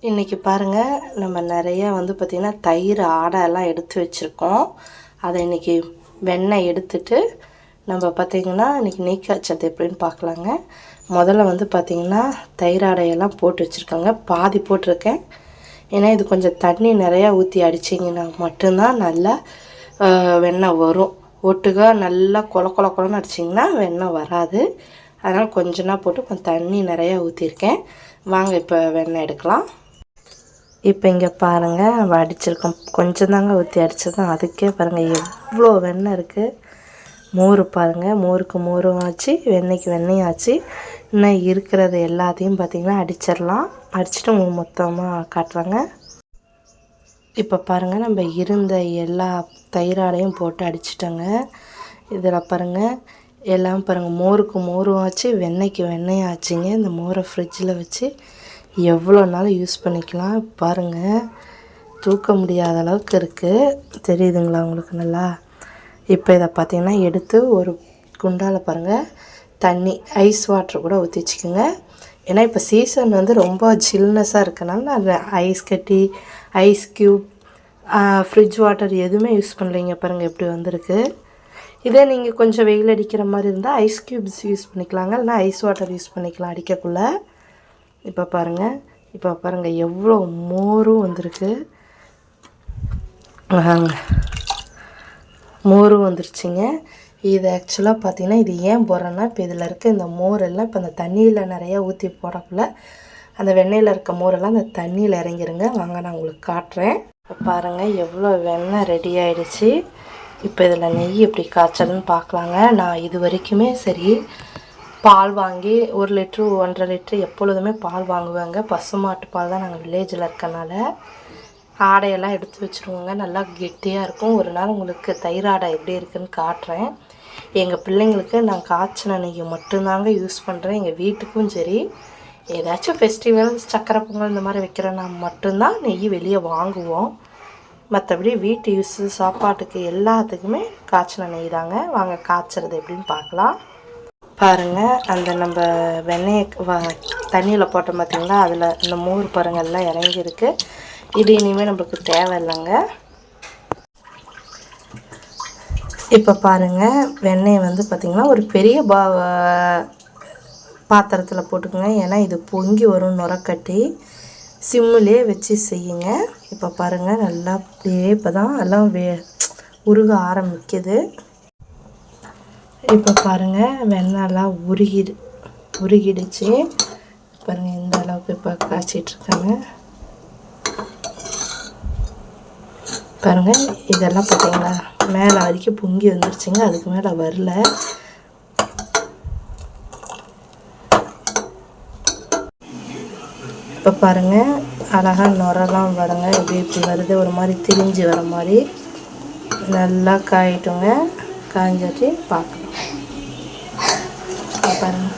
இன்றைக்கி பாருங்கள், நம்ம நிறையா பார்த்திங்கன்னா தயிர் ஆடையெல்லாம் எடுத்து வச்சுருக்கோம். அதை இன்றைக்கி வெண்ணெய் எடுத்துட்டு நம்ம பார்த்திங்கன்னா இன்றைக்கி நெய் காய்ச்சது எப்படின்னு பார்க்கலாங்க. முதல்ல பார்த்திங்கன்னா தயிர் ஆடையெல்லாம் போட்டு வச்சுருக்கேங்க. பாதி போட்டிருக்கேன். ஏன்னா இது கொஞ்சம் தண்ணி நிறையா ஊற்றி அடிச்சிங்கன்னா மட்டும்தான் நல்லா வெண்ணெய் வரும். ஒட்டுக்கா நல்லா கொலன்னு அடிச்சிங்கன்னா வெண்ணெய் வராது. அதனால் கொஞ்சமாக போட்டு கொஞ்சம் தண்ணி நிறையா ஊற்றிருக்கேன். வாங்க இப்போ வெண்ணெய் எடுக்கலாம். இப்போ இங்கே பாருங்கள், அடிச்சிருக்கோம். கொஞ்சம் தாங்க ஊற்றி அடிச்சிருக்கோம். அதுக்கே பாருங்கள் எவ்வளோ வெண்ணெய் இருக்குது. மோர் பாருங்கள், மோருக்கு மோரும் ஆச்சு, வெண்ணெய்க்கு வெண்ணெயும் ஆச்சு. இன்னும் இருக்கிறது எல்லாத்தையும் பார்த்திங்கன்னா அடிச்சிடலாம். அடிச்சுட்டு மொத்தமாக காட்டுறாங்க. இப்போ பாருங்கள், நம்ம இருந்த எல்லா தயிராடையும் போட்டு அடிச்சிட்டோங்க. இதில் பாருங்கள் எல்லாம் பாருங்கள், மோருக்கு மோரும் ஆச்சு, வெண்ணெய்க்கு வெண்ணெயும் ஆச்சுங்க. இந்த மோரை ஃப்ரிட்ஜில் வச்சு எவ்வளோ நாள் யூஸ் பண்ணிக்கலாம். பாருங்கள், தூக்க முடியாத அளவுக்கு இருக்குது. தெரியுதுங்களா உங்களுக்கு நல்லா? இப்போ இதை பார்த்திங்கன்னா எடுத்து ஒரு குண்டால் பாருங்கள் தண்ணி ஐஸ் வாட்ரு கூட ஊற்றி வச்சுக்கோங்க. ஏன்னா இப்போ சீசன் ரொம்ப சில்னஸாக இருக்கனால நான் ஐஸ் கட்டி, ஐஸ் க்யூப், ஃப்ரிட்ஜ் வாட்டர் எதுவுமே யூஸ் பண்ணலைங்க. பாருங்கள் எப்படி வந்திருக்கு. இதே நீங்கள் கொஞ்சம் வெயில் அடிக்கிற மாதிரி இருந்தால் ஐஸ் க்யூப்ஸ் யூஸ் பண்ணிக்கலாங்க, இல்லைனா ஐஸ் வாட்டர் யூஸ் பண்ணிக்கலாம் அடிக்கக்குள்ளே. இப்போ பாருங்கள் எவ்வளோ மோரும் வந்திருக்கு. மோரும் வந்துருச்சுங்க. இது ஆக்சுவலாக பார்த்திங்கன்னா இது ஏன் போடுறேன்னா, இப்போ இதில் இருக்க இந்த மோரெல்லாம் இப்போ அந்த தண்ணியில் நிறையா ஊற்றி போடக்குள்ள அந்த வெண்ணெயில் இருக்க மோரெல்லாம் அந்த தண்ணியில் இறங்கிருங்க. வாங்க நான் உங்களுக்கு காட்டுறேன். இப்போ பாருங்கள் எவ்வளோ வெண்ணெய் ரெடி ஆகிடுச்சு. இப்போ இதில் நெய் எப்படி காய்ச்சதுன்னு பார்க்கலாங்க. நான் இது வரைக்குமே சரி பால் வாங்கி 1 லிட்ரு 1.5 லிட்ரு எப்பொழுதுமே பால் வாங்குவாங்க. பசுமாட்டு பால் தான் நாங்கள் வில்லேஜில் இருக்கனால. ஆடையெல்லாம் எடுத்து வச்சுருவோங்க. நல்லா கெட்டியாக இருக்கும். ஒரு நாள் உங்களுக்கு தயிர் ஆடை எப்படி இருக்குதுன்னு காட்டுறேன். எங்கள் பிள்ளைங்களுக்கு நான் காய்ச்சின நெய்யை மட்டும்தாங்க யூஸ் பண்ணுறேன். எங்கள் வீட்டுக்கும் சரி, ஏதாச்சும் ஃபெஸ்டிவல் சக்கரை பொங்கல் இந்த மாதிரி வைக்கிறேன்னா மட்டும்தான் நெய் வெளியே வாங்குவோம். மற்றபடி வீட்டு யூஸு சாப்பாட்டுக்கு எல்லாத்துக்குமே காய்ச்சின நெய் தாங்க. வாங்க காய்ச்சறது எப்படின்னு பார்க்கலாம். பாருங்கள், அந்த நம்ம வெண்ணெயை தண்ணியில் போட்டோம் பார்த்திங்களா, அதில் இந்த மோர் பாருங்கள் எல்லாம் இறங்கியிருக்கு. இது இனிமேல் நம்மளுக்கு தேவையில்லைங்க. இப்போ பாருங்கள் வெண்ணெயை பார்த்திங்கன்னா ஒரு பெரிய பாத்திரத்தில் போட்டுக்கோங்க. ஏன்னா இது பொங்கி வரும் நுரக்கட்டி. சிம்மிலே வச்சு செய்யுங்க. இப்போ பாருங்கள் நல்லா அப்படியே இப்போ தான் எல்லாம் உருக ஆரம்பிக்குது. இப்போ பாருங்கள் வெண்ணெய்லாம் உருகிடுச்சு. பாருங்கள் இந்த அளவுக்கு இப்போ காய்ச்சிட்ருக்காங்க. பாருங்கள் இதெல்லாம் பார்த்தீங்களா மேலே வரைக்கும் பொங்கி வந்துருச்சுங்க. அதுக்கு மேலே வரல. இப்போ பாருங்கள் அழகாக நுரெல்லாம் வருங்க. இப்படி வருது, ஒரு மாதிரி திரிஞ்சு வர மாதிரி. நல்லா காயிட்டுங்க. காய்ஞ்சாச்சு பார்க்கலாம். பாருங்க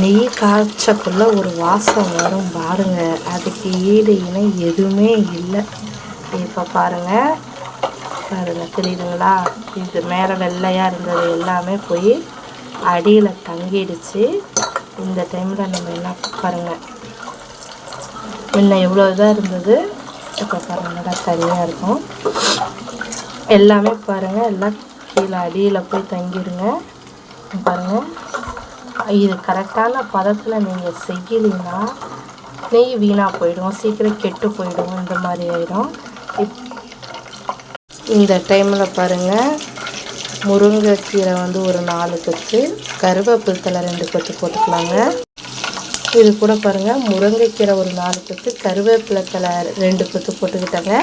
நெய் காய்ச்சக்குள்ள ஒரு வாசம் வரும் பாருங்க. அதுக்கு ஈடு இணை எதுவுமே இல்லை. இப்போ பாருங்கள் தெரியுதுங்களா? இது மேலே வெள்ளையாக இருந்தது எல்லாமே போய் அடியில் தங்கிடுச்சு. இந்த டைமில் நம்ம என்ன பாருங்கள், முன்ன எவ்வளோ இதாக இருந்தது, இப்போ பாருங்கள் நல்லா தனியாக இருக்கும். எல்லாமே பாருங்கள் எல்லாம் கீழே அடியில் போய் தங்கிடுங்க. பாருங்கள் இது கரெக்டான பதத்தில் நீங்கள் செய்யலைன்னா நெய் வீணாக போயிடும், சீக்கிரம் கெட்டு போயிடும், இந்த மாதிரி ஆகிடும். இந்த டைமில் பாருங்கள் முருங்கைக்கீரை ஒரு 4 கொத்து, கருவேப்பிலை 2 கொத்து போட்டுக்கலாங்க. இது கூட பாருங்கள் முருங்கைக்கீரை ஒரு 4 கொத்து, கருவேப்பிலை 2 கொத்து போட்டுக்கிட்டாங்க.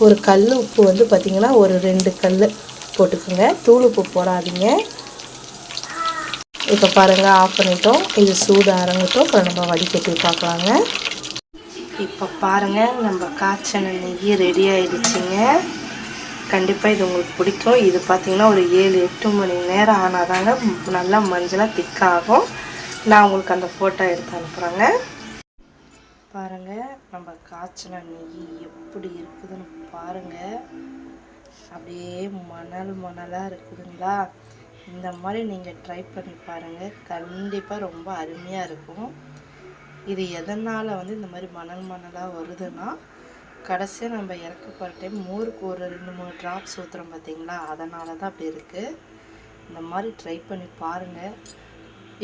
ஒரு கல் உப்பு பார்த்திங்கன்னா ஒரு 2 கல் போட்டுக்கோங்க. தூள் உப்பு போடாதீங்க. இப்போ பாருங்கள் ஆஃப் பண்ணிட்டோம். இது சூடு அரங்கட்டும். அப்புறம் நம்ம வடிகட்டி பார்க்கலாங்க. இப்போ பாருங்கள் நம்ம காய்ச்சன நெய் ரெடி ஆகிடுச்சிங்க. கண்டிப்பாக இது உங்களுக்கு பிடிக்கும். இது பார்த்திங்கன்னா ஒரு 7-8 மணி நேரம் ஆனால் தாங்க நல்லா மஞ்சளாக திக்காகும். நான் உங்களுக்கு அந்த ஃபோட்டோ எடுத்து அனுப்புகிறேங்க. பாருங்கள் நம்ம காய்ச்சின நெய் எப்படி இருக்குதுன்னு பாருங்கள். அப்படியே மணலாக இருக்குதுங்களா? இந்த மாதிரி நீங்கள் ட்ரை பண்ணி பாருங்கள், கண்டிப்பாக ரொம்ப அருமையாக இருக்கும். இது எதனால் வந்து இந்த மாதிரி மணல் மணலாக வருதுன்னா, கடைசியாக நம்ம இறக்க போகிற டைம் மோருக்கு ஒரு 2-3 ட்ராப்ஸ் ஊற்றுறோம் பார்த்தீங்களா, அதனால தான் அப்படி இருக்குது. இந்த மாதிரி ட்ரை பண்ணி பாருங்கள்.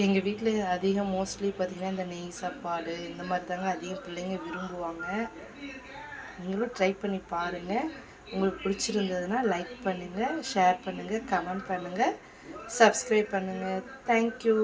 எங்கள் வீட்டில் அதிகம் மோஸ்ட்லி பார்த்திங்கன்னா இந்த நெய் சாப்பாடு இந்த மாதிரி தாங்க அதிகம் பிள்ளைங்க விரும்புவாங்க. நீங்களும் ட்ரை பண்ணி பாருங்கள். உங்களுக்கு பிடிச்சிருந்ததுன்னா லைக் பண்ணுங்கள், ஷேர் பண்ணுங்கள், கமெண்ட் பண்ணுங்கள், சப்ஸ்கிரைப் பண்ணுங்கள். தேங்க்யூ.